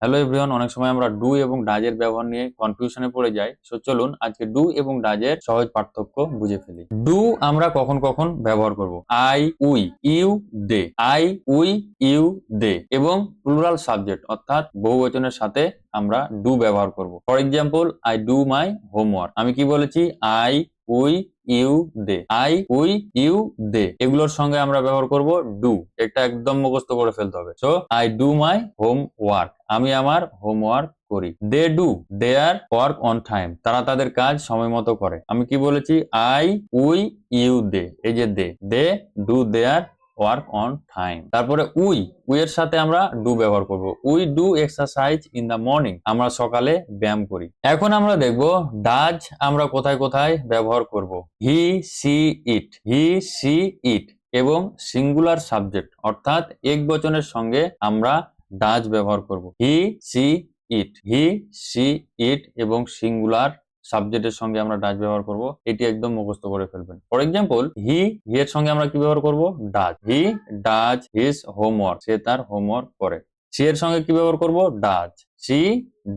Hello everyone, অনেক সময় আমরা ডু এবং ডাজের ব্যবহার নিয়ে কনফিউশনে পড়ে যাই। সো চলুন আজকে ডু এবং ডাজের সহজ পার্থক্য বুঝে ফেলি। ডু আমরা কখন কখন ব্যবহার করব? I, we, you, they. I, we, you, they এবং প্লুরাল সাবজেক্ট অর্থাৎ বহুবচনের সাথে আমরা ডু ব্যবহার করব। For example, I do my homework. আমি কি বলেছি? I, we, you, they. I, we, you, they এগুলোর সঙ্গে আমরা ব্যবহার করব ডু। এটা একদম মুখস্থ করে ফেলতে হবে। So I do my homework, আমি আমার হোমওয়ার্ক করি। They do their work on time, তারা তাদের কাজ সময় মতো করে। আমি কি বলেছি? I, we, you, they. এই যে they do their work on time. তারপরে উই এর সাথে আমরা ডু ব্যবহার করব। We do exercise in the morning, আমরা সকালে ব্যায়াম করি। এখন আমরা দেখব ডাজ আমরা কোথায় কোথায় ব্যবহার করব। হি, সি, ইট। হি, সি, ইট এবং সিঙ্গুলার সাবজেক্ট অর্থাৎ একবচনের সঙ্গে আমরা ডাজ ব্যবহার করব। হি, সি, ইট। হি, সি, ইট এবং সিঙ্গুলার সাবজেক্টের সঙ্গে আমরা ডাজ ব্যবহার করব। এটি একদম মুখস্থ করে ফেলবেন। ফর এক্সাম্পল, হি এর সঙ্গে আমরা কি ব্যবহার করব? Does. He does his homework, সে তার হোমওয়ার্ক করে। সি এর সঙ্গে কি ব্যবহার করব? Does. She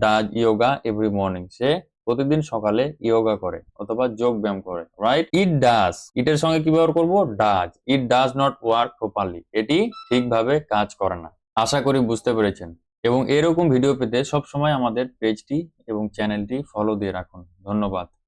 does yoga every morning, সে প্রতিদিন সকালে ইয়োগা করে অথবা যোগ ব্যায়াম করে। রাইট? ইট ডাজ, ইটের সঙ্গে কি ব্যবহার করব? Does. It does not work properly, এটি ঠিকভাবে কাজ করে না। আশা করি বুঝতে পেরেছেন এবং এরকম ভিডিও পেতে সবসময় আমাদের পেজটি এবং চ্যানেলটি ফলো দিয়ে রাখুন। ধন্যবাদ।